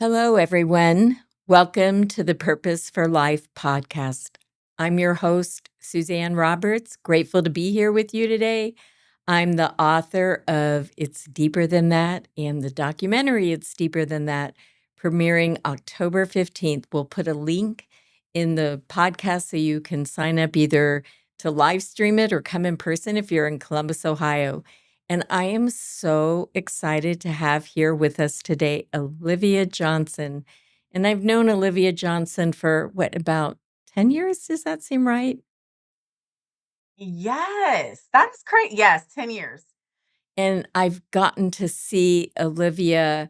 Hello, everyone. Welcome to the Purpose for Life podcast. I'm your host, Suzanne Roberts. Grateful to be here with you today. I'm the author of It's Deeper Than That and the documentary It's Deeper Than That, premiering October 15th. We'll put a link in the podcast so you can sign up either to live stream it or come in person if you're in Columbus, Ohio. And I am so excited to have here with us today Alyvia Johnson. And I've known Alyvia Johnson for about 10 years? Does that seem right? Yes, that's great. Yes, 10 years. And I've gotten to see Alyvia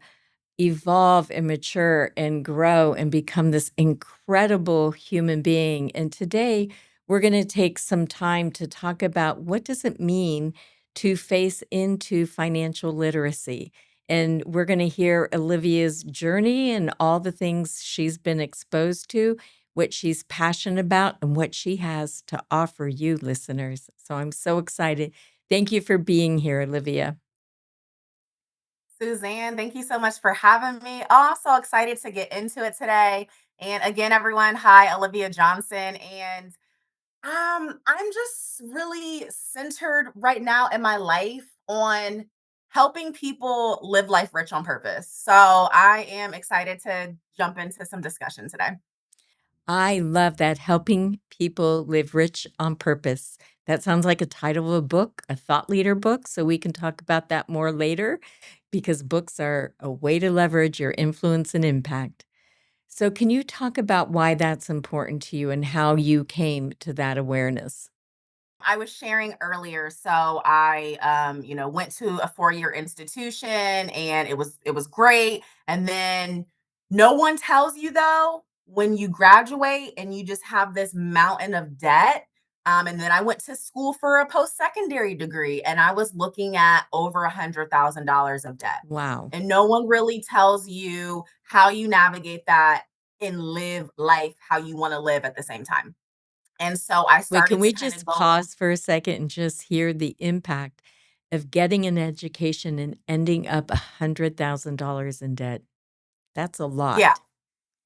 evolve and mature and grow and become this incredible human being. And today we're going to take some time to talk about what does it mean to face into financial literacy. And we're going to hear Olivia's journey and all the things she's been exposed to, what she's passionate about, and what she has to offer you listeners. So I'm so excited. Thank you for being here, Olivia. Suzanne, thank you so much for having me. Oh, I'm so excited to get into it today. And again, everyone, hi, Alyvia Johnson. And I'm just really centered right now in my life on helping people live life rich on purpose. So I am excited to jump into some discussion today. I love that. Helping people live rich on purpose. That sounds like a title of a book, a thought leader book. So we can talk about that more later because books are a way to leverage your influence and impact. So, can you talk about why that's important to you and how you came to that awareness? I was sharing earlier, so I went to a 4-year institution and it was great. And then no one tells you though when you graduate and you just have this mountain of debt. And then I went to school for a post-secondary degree and I was looking at over $100,000 of debt. Wow. And no one really tells you how you navigate that and live life how you want to live at the same time. And so I Wait, can started to we kind of just go. pause for a second and just hear the impact of getting an education and ending up $100,000 in debt? That's a lot. Yeah,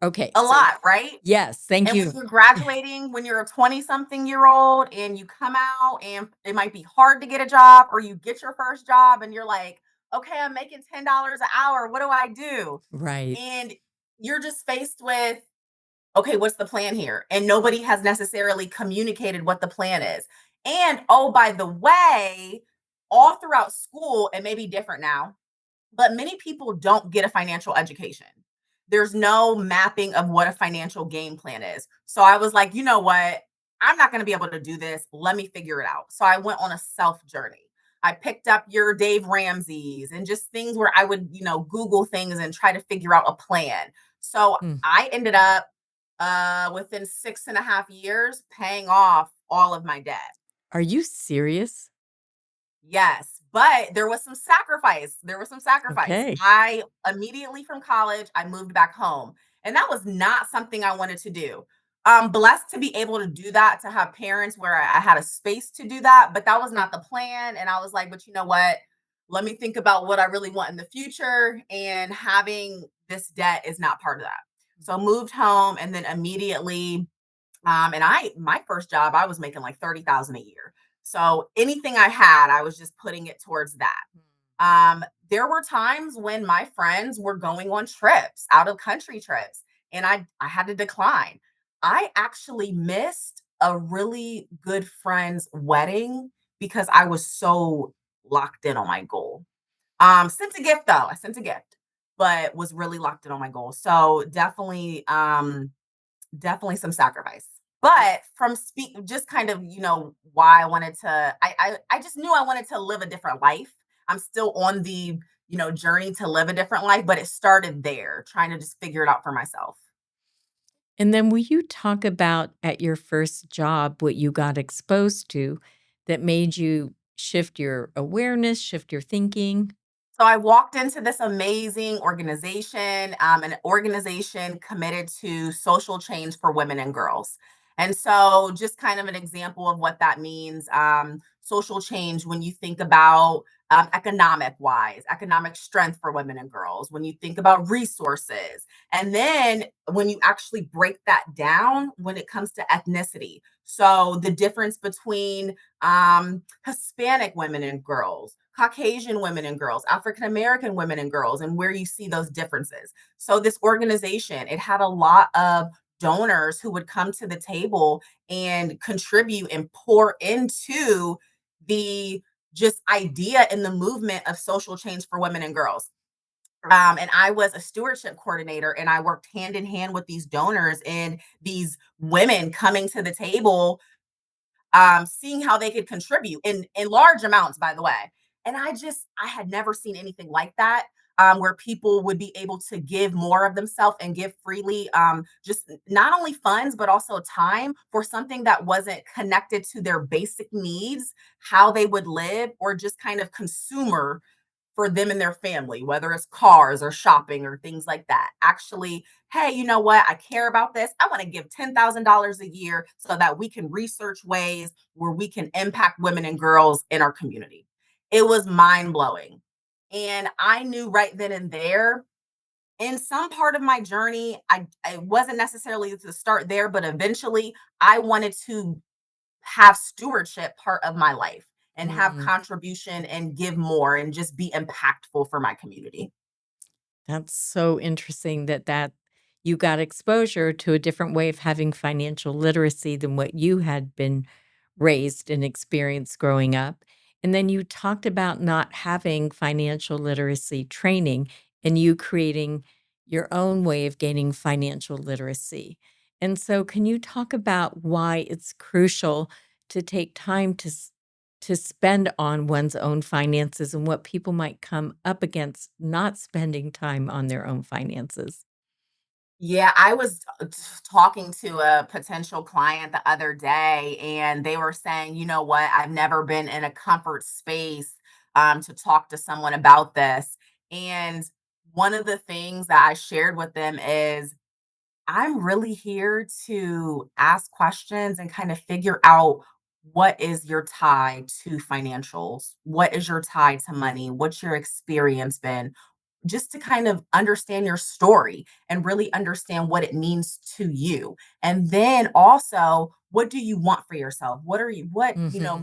Okay, a so lot, right? yes, thank And when you. you're graduating, when you're a 20-something-year-old and you come out and it might be hard to get a job or you get your first job and you're like, "Okay, I'm making $10 an hour. What do I do?" Right. And you're just faced with, "Okay, what's the plan here?" And nobody has necessarily communicated what the plan is. And, oh, by the way, all throughout school, it may be different now, but many people don't get a financial education. There's no mapping of what a financial game plan is. So I was like, you know what? I'm not going to be able to do this. Let me figure it out. So I went on a self journey. I picked up your Dave Ramsey's and just things where I would, Google things and try to figure out a plan. So Hmm. I ended up within 6.5 years paying off all of my debt. Are you serious? Yes, but there was some sacrifice. There was some sacrifice. Okay. I immediately from college, I moved back home. And that was not something I wanted to do. I'm blessed to be able to do that, to have parents where I had a space to do that, but that was not the plan. And I was like, but you know what? Let me think about what I really want in the future. And having this debt is not part of that. So moved home and then immediately and my first job, I was making like 30,000 a year. So anything I had, I was just putting it towards that. There were times when my friends were going on trips, out of country trips, and I had to decline. I actually missed a really good friend's wedding because I was so locked in on my goal. Sent a gift though. I sent a gift, but was really locked in on my goal. So definitely some sacrifice. But from speak just kind of, why I wanted to I just knew I wanted to live a different life. I'm still on the, journey to live a different life, but it started there, trying to just figure it out for myself. And then will you talk about at your first job what you got exposed to that made you shift your awareness, shift your thinking? So I walked into this amazing organization, an organization committed to social change for women and girls. And so, just kind of an example of what that means. Social change, when you think about economic wise, economic strength for women and girls, when you think about resources. And then when you actually break that down, when it comes to ethnicity. So the difference between Hispanic women and girls, Caucasian women and girls, African American women and girls, and where you see those differences. So this organization, it had a lot of donors who would come to the table and contribute and pour into the just idea in the movement of social change for women and girls. And I was a stewardship coordinator, and I worked hand in hand with these donors and these women coming to the table, seeing how they could contribute in large amounts, by the way. And I had never seen anything like that. Where people would be able to give more of themselves and give freely, just not only funds, but also time for something that wasn't connected to their basic needs, how they would live, or just kind of consumer for them and their family, whether it's cars or shopping or things like that. Actually, hey, you know what? I care about this. I want to give $10,000 a year so that we can research ways where we can impact women and girls in our community. It was mind blowing. And I knew right then and there, in some part of my journey, I wasn't necessarily to start there, but eventually I wanted to have stewardship part of my life and have Mm. contribution and give more and just be impactful for my community. That's so interesting that you got exposure to a different way of having financial literacy than what you had been raised and experienced growing up. And then you talked about not having financial literacy training and you creating your own way of gaining financial literacy. And so can you talk about why it's crucial to take time to spend on one's own finances and what people might come up against not spending time on their own finances? Yeah, I was talking to a potential client the other day, and they were saying, you know what, I've never been in a comfort space to talk to someone about this. And one of the things that I shared with them is I'm really here to ask questions and kind of figure out what is your tie to financials? What is your tie to money? What's your experience been? Just to kind of understand your story and really understand what it means to you. And then also, what do you want for yourself? What Mhm.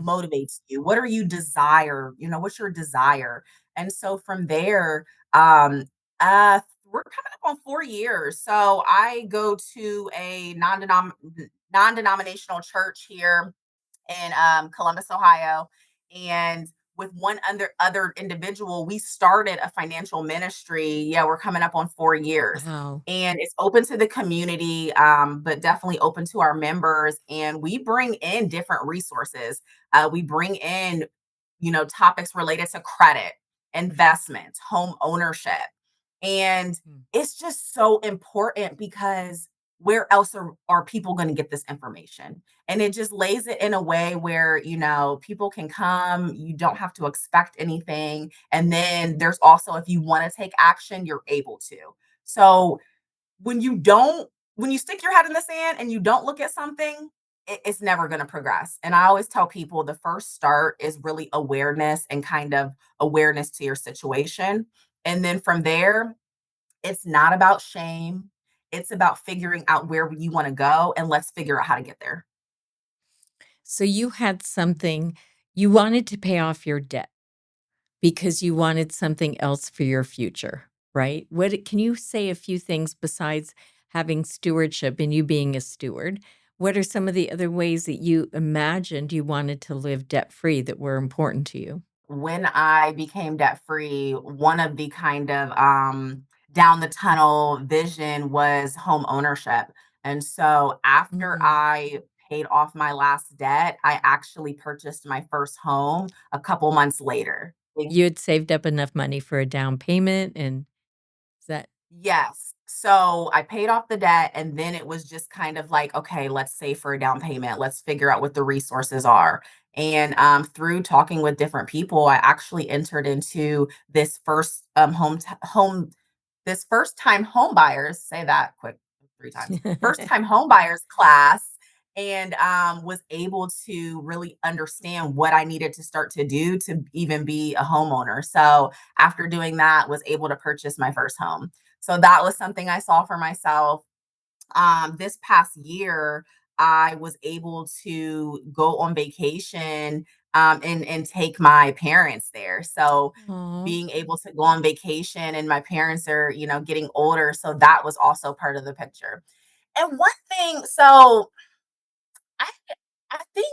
motivates you? What are you desire? What's your desire? And so from there, um, we're coming up on 4 years. So I go to a non-denominational church here in Columbus, Ohio. And with one other individual, we started a financial ministry. Yeah, we're coming up on 4 years. Wow. And it's open to the community, but definitely open to our members. And we bring in different resources. We bring in, topics related to credit, investments, home ownership. And Mm. it's just so important because where else are people going to get this information? And it just lays it in a way where, people can come, you don't have to expect anything. And then there's also, if you want to take action, you're able to. So when you don't, when you stick your head in the sand and you don't look at something, it's never going to progress. And I always tell people the first start is really awareness and kind of awareness to your situation. And then from there, it's not about shame. It's about figuring out where you want to go and let's figure out how to get there. So you had something you wanted to pay off your debt because you wanted something else for your future, right? Can you say a few things besides having stewardship and you being a steward? What are some of the other ways that you imagined you wanted to live debt free that were important to you? When I became debt free, one of the kind of down the tunnel vision was home ownership. And so after Mhm. I paid off my last debt, I actually purchased my first home a couple months later. You had saved up enough money for a down payment, and is that Yes. So I paid off the debt, and then it was just kind of like, okay, let's save for a down payment. Let's figure out what the resources are. And through talking with different people, I actually entered into this first this first time home buyers, say that quick 3 times. First time home buyers class. and was able to really understand what I needed to start to do to even be a homeowner. So after doing that, was able to purchase my first home. So that was something I saw for myself. This past year, I was able to go on vacation and take my parents there. So Oh. being able to go on vacation, and my parents are, getting older. So that was also part of the picture. And one thing, so I I think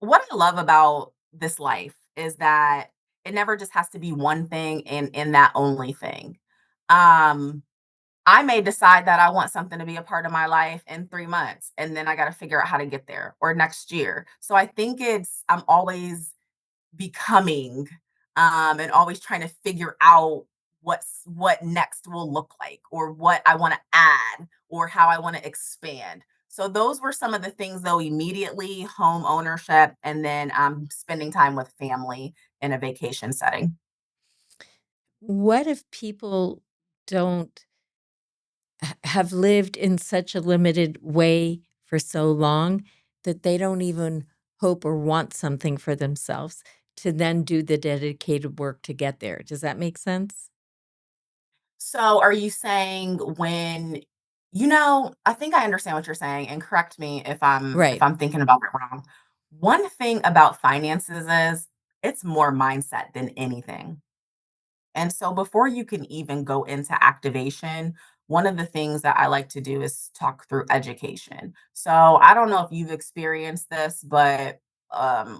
what I love about this life is that it never just has to be one thing and that only thing. Um, I may decide that I want something to be a part of my life in 3 months, and then I gotta figure out how to get there, or next year. So I think I'm always becoming, and always trying to figure out what next will look like, or what I wanna add, or how I wanna expand. So those were some of the things, though. Immediately, home ownership, and then, spending time with family in a vacation setting. What if people don't have lived in such a limited way for so long that they don't even hope or want something for themselves to then do the dedicated work to get there? Does that make sense? So are you saying I think I understand what you're saying, and correct me if Right. I'm thinking about it wrong. One thing about finances is it's more mindset than anything. And so before you can even go into activation, one of the things that I like to do is talk through education. So I don't know if you've experienced this, but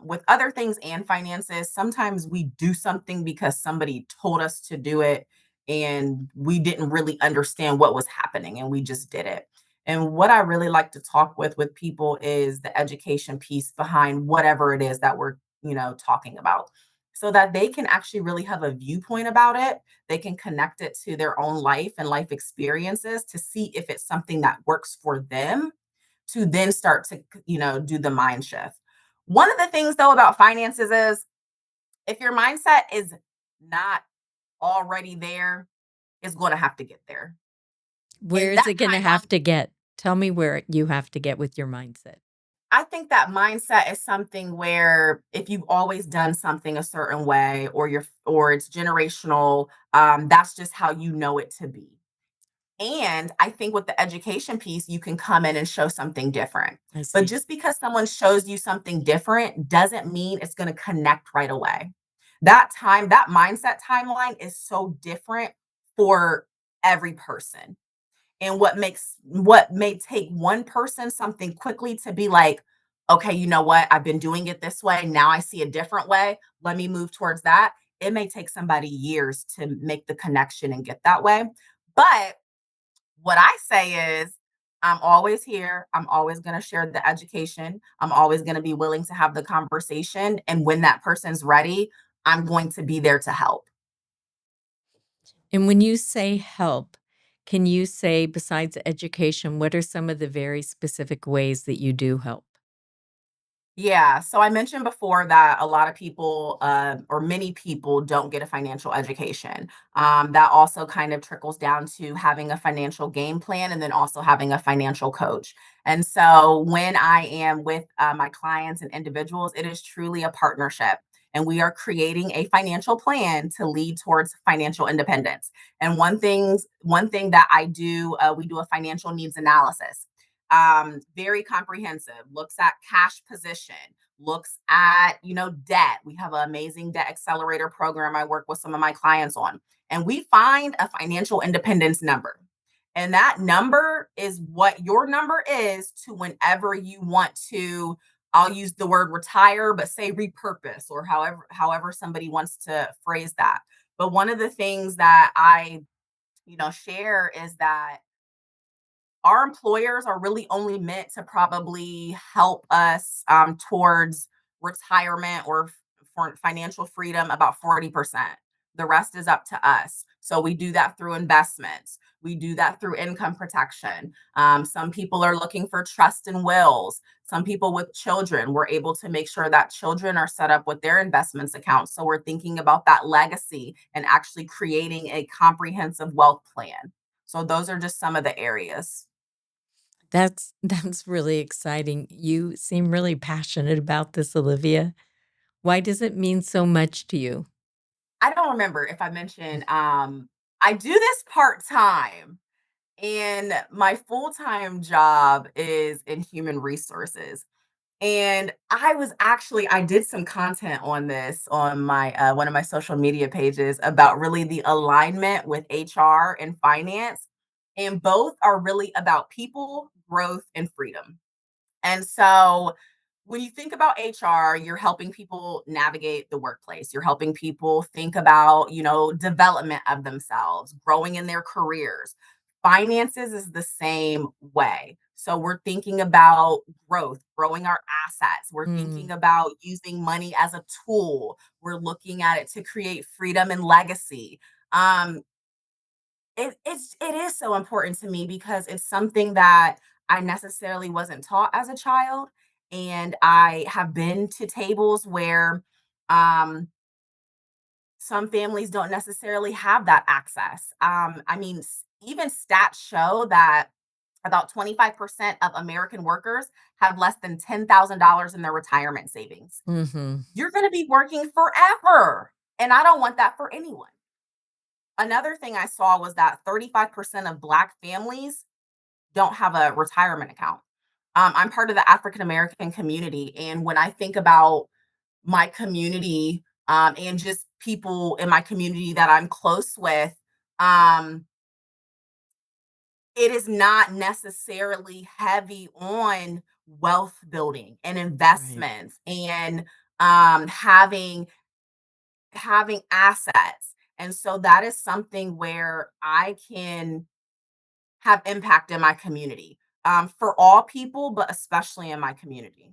with other things and finances, sometimes we do something because somebody told us to do it, and we didn't really understand what was happening, and we just did it. And what I really like to talk with people is the education piece behind whatever it is that we're, talking about, so that they can actually really have a viewpoint about it. They can connect it to their own life and life experiences to see if it's something that works for them, to then start to, do the mind shift. One of the things, though, about finances is if your mindset is not already there, it's going to have to get there. Where And is that it going to have timeline, to get? Tell me where you have to get with your mindset. I think that mindset is something where if you've always done something a certain way, or it's generational, that's just how you know it to be. And I think with the education piece, you can come in and show something different. I But see. just because someone shows you something different doesn't mean it's going to connect right away. That mindset timeline is so different for every person. And what may take one person something quickly to be like, okay, you know what? I've been doing it this way. Now I see a different way. Let me move towards that. It may take somebody years to make the connection and get that way. But what I say is, I'm always here. I'm always going to share the education. I'm always going to be willing to have the conversation. And when that person's ready, I'm going to be there to help. And when you say help, can you say, besides education, what are some of the very specific ways that you do help? Yeah. So I mentioned before that a lot of people, or many people, don't get a financial education. That also kind of trickles down to having a financial game plan, and then also having a financial coach. And so when I am with my clients and individuals, it is truly a partnership. And we are creating a financial plan to lead towards financial independence. And one thing that I do, we do a financial needs analysis, very comprehensive, looks at cash position, looks at, debt. We have an amazing debt accelerator program I work with some of my clients on, and we find a financial independence number. And that number is what your number is to whenever you want to, I'll use the word retire, but say repurpose, or however somebody wants to phrase that. But one of the things that I, share is that our employers are really only meant to probably help us, towards retirement, or for financial freedom, about 40%. The rest is up to us. So we do that through investments. We do that through income protection. Some people are looking for trust and wills. Some people with children, we're able to make sure that children are set up with their investments accounts. So we're thinking about that legacy and actually creating a comprehensive wealth plan. So those are just some of the areas. That's really exciting. You seem really passionate about this, Olivia. Why does it mean so much to you? I don't remember if I mentioned, I do this part-time, and my full-time job is in human resources. And I did some content on this on my one of my social media pages about really the alignment with HR and finance. And both are really about people, growth, and freedom. And so when you think about HR, you're helping people navigate the workplace. You're helping people think about, development of themselves, growing in their careers. Finances is the same way. So we're thinking about growth, growing our assets. We're thinking Mm, about using money as a tool. We're looking at it to create freedom and legacy. Um, it is so important to me because it's something that I necessarily wasn't taught as a child, and I have been to tables where um some families don't necessarily have that access. I mean, even stats show that about 25% of American workers have less than $10,000 in their retirement savings. mhm. You're going to be working forever, and I don't want that for anyone. Another thing I saw was that 35% of Black families don't have a retirement account. I'm part of the African American community. And when I think about my community and just people in my community that I'm close with, um, it is not necessarily heavy on wealth building and Right. investments and having assets. And so that is something where I can have impact in my community, for all people, but especially in my community.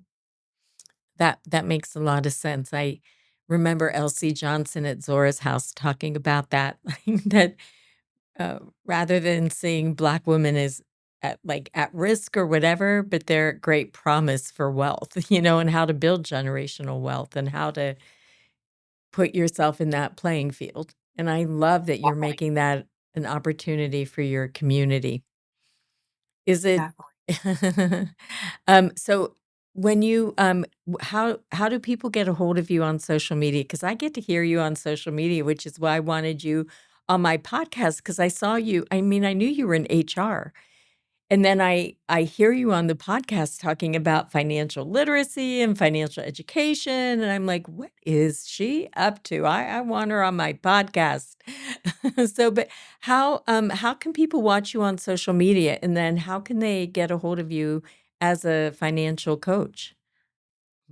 That makes a lot of sense. I remember Elsie Johnson at Zora's House talking about that, that, rather than seeing Black women as at risk or whatever, but they're a great promise for wealth, and how to build generational wealth and how to put yourself in that playing field. And I love that you're Definitely, making that an opportunity for your community. Is it definitely. so when you how do people get a hold of you on social media? Because I get to hear you on social media, which is why I wanted you on my podcast because I saw you. I mean, I knew you were in HR. And then I hear you on the podcast talking about financial literacy and financial education, and I'm like, "What is she up to? I want her on my podcast." So, but how can people watch you on social media, and then how can they get a hold of you as a financial coach?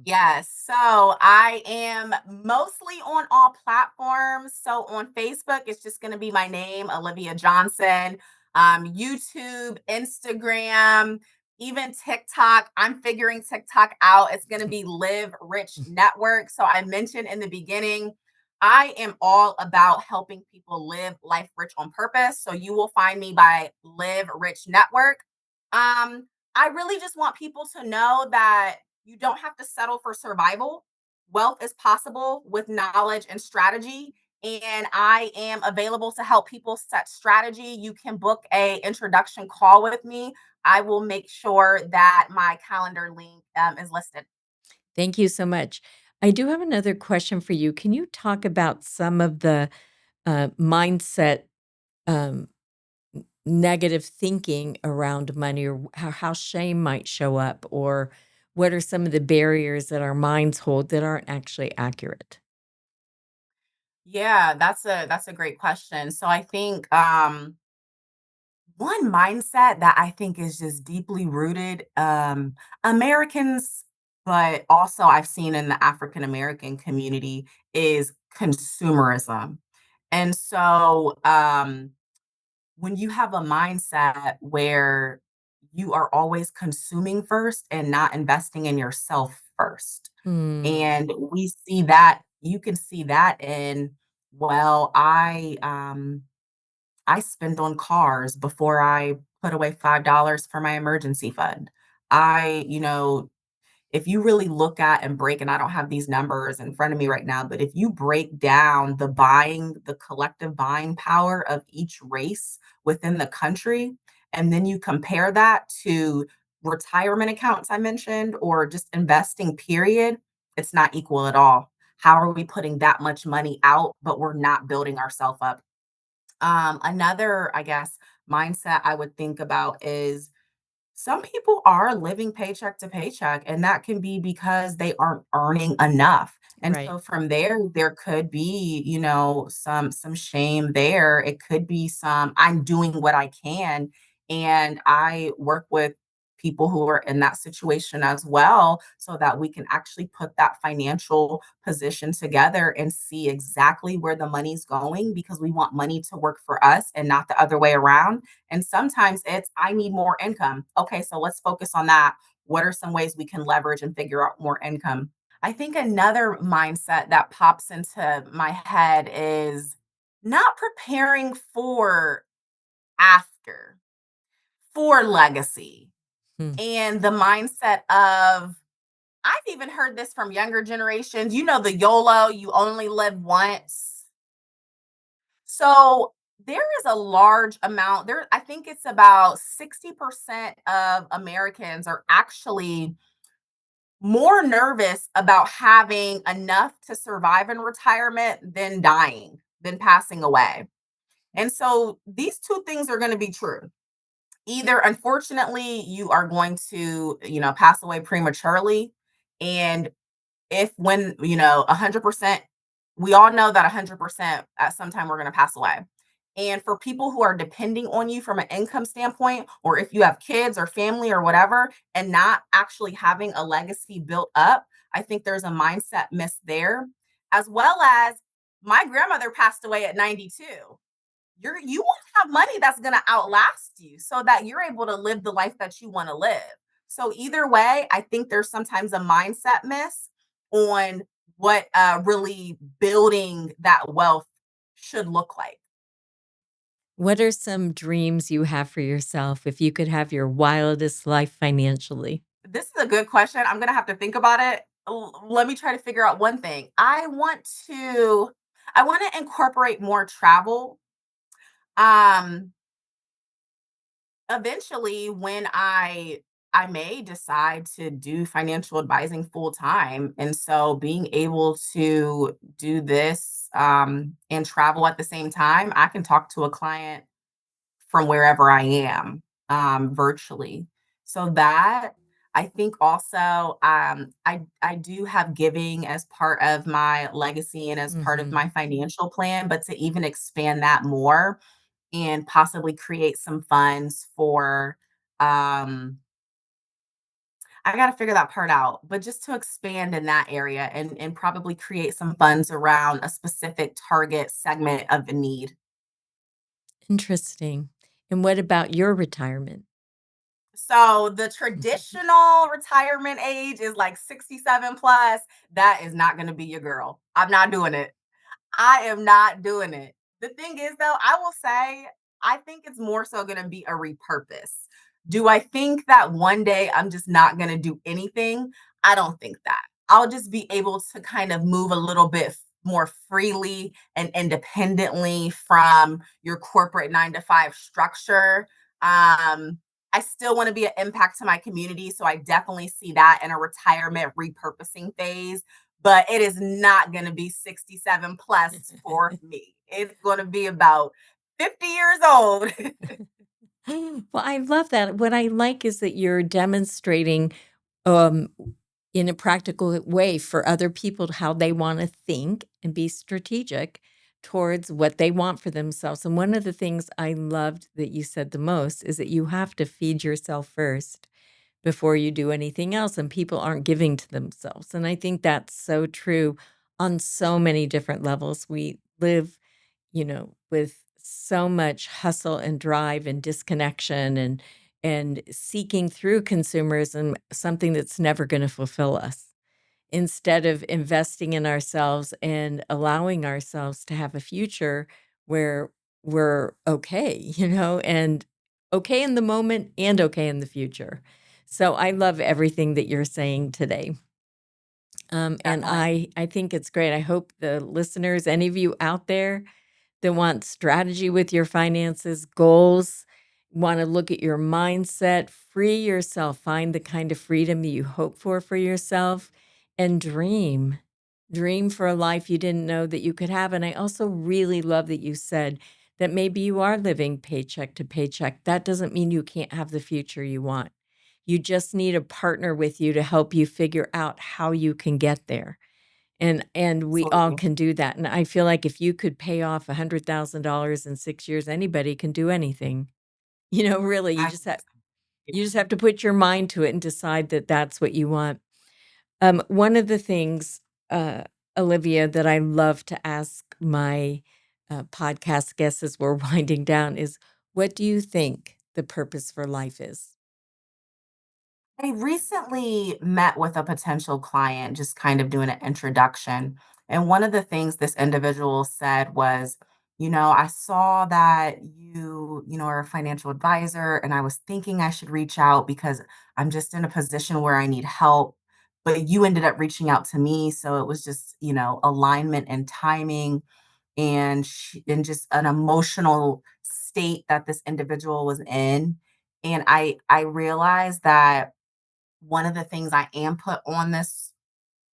Yes. So I am mostly on all platforms. So on Facebook, it's just going to be my name, Alyvia Johnson. YouTube, Instagram, even TikTok. I'm figuring TikTok out. It's going to be Live Rich Network. So I mentioned in the beginning, I am all about helping people live life rich on purpose. So you will find me by Live Rich Network. I really just want people to know that you don't have to settle for survival. Wealth is possible with knowledge and strategy. And I am available to help people set strategy. You can book a introduction call with me. I will make sure that my calendar link is listed. Thank you so much. I do have another question for you. Can you talk about some of the mindset um, negative thinking around money or how shame might show up or what are some of the barriers that our minds hold that aren't actually accurate? Yeah, that's a great question. So I think one mindset that I think is just deeply rooted, Americans, but also I've seen in the African American community is consumerism. And so when you have a mindset where you are always consuming first and not investing in yourself first. Mm, And we see that you can see that in, well, I spend on cars before I put away $5 for my emergency fund. If you really look at and break, and I don't have these numbers in front of me right now, but if you break down the collective buying power of each race within the country, and then you compare that to retirement accounts I mentioned, or just investing, period, it's not equal at all. How are we putting that much money out, but we're not building ourselves up? Another, I guess, mindset I would think about is some people are living paycheck to paycheck, and that can be because they aren't earning enough. And Right. so from there, there could be, some shame there. It could be some I'm doing what I can. And I work with people who are in that situation as well, so that we can actually put that financial position together and see exactly where the money's going, because we want money to work for us and not the other way around. And sometimes it's, I need more income. Okay, so let's focus on that. What are some ways we can leverage and figure out more income? I think another mindset that pops into my head is not preparing for after, for legacy, Hmm. and the mindset of, I've even heard this from younger generations, the YOLO, you only live once. So there is a large amount there. I think it's about 60% of Americans are actually more nervous about having enough to survive in retirement than dying, than passing away. And so these two things are going to be true. Either, unfortunately, you are going to, pass away prematurely. And if when 100%, we all know that 100% at some time we're going to pass away. And for people who are depending on you from an income standpoint, or if you have kids or family or whatever, and not actually having a legacy built up, I think there's a mindset miss there. As well as, my grandmother passed away at 92. You want to have money that's going to outlast you, so that you're able to live the life that you want to live. So either way, I think there's sometimes a mindset miss on what really building that wealth should look like. What are some dreams you have for yourself if you could have your wildest life financially? This is a good question. I'm going to have to think about it. Let me try to figure out one thing. I want to incorporate more travel. Um Eventually, when I may decide to do financial advising full time, and so being able to do this and travel at the same time, I can talk to a client from wherever I am, virtually. So that, I think also, I do have giving as part of my legacy and as part of Mhm. my financial plan, but to even expand that more and possibly create some funds for, um I got to figure that part out, but just to expand in that area, and probably create some funds around a specific target segment of a need. Interesting. And what about your retirement? So the traditional retirement age is like 67 plus. That is not going to be your girl. I'm not doing it. I am not doing it. The thing is, though, I will say, I think it's more so going to be a repurpose. Do I think that one day I'm just not going to do anything? I don't think that. I'll just be able to kind of move a little bit more freely and independently from your corporate 9 to 5 structure. I still want to be an impact to my community. So I definitely see that in a retirement repurposing phase, but it is not going to be 67 plus for me. It's going to be about 50 years old. Well, I love that. What I like is that you're demonstrating um, in a practical way for other people how they want to think and be strategic towards what they want for themselves. And one of the things I loved that you said the most is that you have to feed yourself first before you do anything else, and people aren't giving to themselves. And I think that's so true on so many different levels. We live, with so much hustle and drive and disconnection and seeking through consumerism something that's never going to fulfill us, instead of investing in ourselves and allowing ourselves to have a future where we're okay, and okay in the moment and okay in the future. So I love everything that you're saying today. And Definitely. I think it's great. I hope the listeners, any of you out there that want strategy with your finances, goals, want to look at your mindset, free yourself, find the kind of freedom that you hope for yourself, and dream. Dream for a life you didn't know that you could have. And I also really love that you said that maybe you are living paycheck to paycheck. That doesn't mean you can't have the future you want. You just need a partner with you to help you figure out how you can get there. And we all Absolutely. can do that. And I feel like if you could pay off $100,000 in 6 years, anybody can do anything. Really, I think so. you Yeah. just have to put your mind to it and decide that that's what you want. One of the things, uh, Olivia, that I love to ask my podcast guests as we're winding down is, what do you think the purpose for life is? I recently met with a potential client, just kind of doing an introduction. And one of the things this individual said was, I saw that are a financial advisor, and I was thinking I should reach out because I'm just in a position where I need help. But you ended up reaching out to me. So it was just, alignment and timing and just an emotional state that this individual was in. And I realized that one of the things I am put on this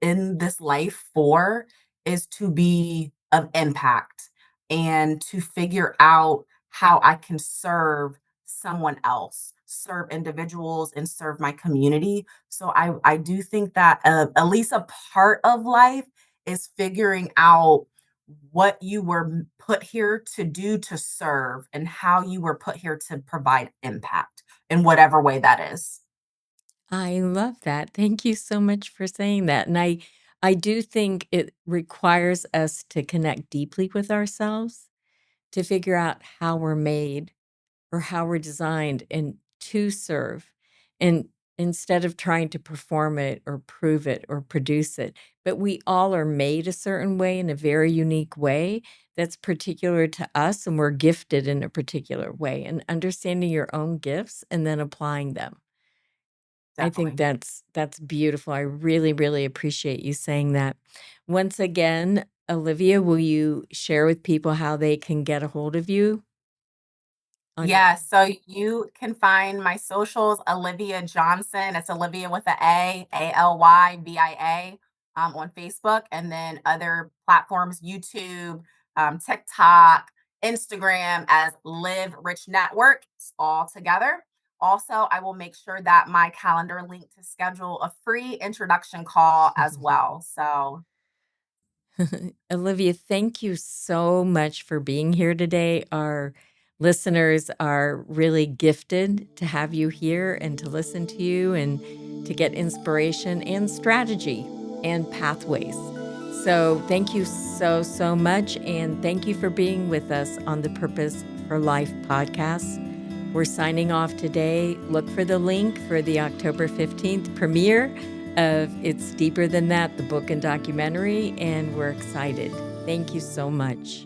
in this life for is to be of impact and to figure out how I can serve someone else, serve individuals, and serve my community. So I do think that at least a part of life is figuring out what you were put here to do to serve and how you were put here to provide impact in whatever way that is. I love that. Thank you so much for saying that. And I do think it requires us to connect deeply with ourselves to figure out how we're made or how we're designed and to serve. And instead of trying to perform it or prove it or produce it, but we all are made a certain way in a very unique way that's particular to us, and we're gifted in a particular way, and understanding your own gifts and then applying them. I think Definitely. that's beautiful. I really, really appreciate you saying that. Once again, Olivia, will you share with people how they can get a hold of you on your Yeah, so you can find my socials, Alyvia Johnson. It's Olivia with Alyvia, on Facebook, and then other platforms, YouTube, TikTok, Instagram as Live Rich Network, it's all together. Also, I will make sure that my calendar link to schedule a free introduction call as well. So Olivia, thank you so much for being here today. Our listeners are really gifted to have you here and to listen to you and to get inspiration and strategy and pathways. So, thank you so, so much. And thank you for being with us on the Purpose for Life podcast. We're signing off today. Look for the link for the October 15th premiere of It's Deeper Than That, the book and documentary, and we're excited. Thank you so much.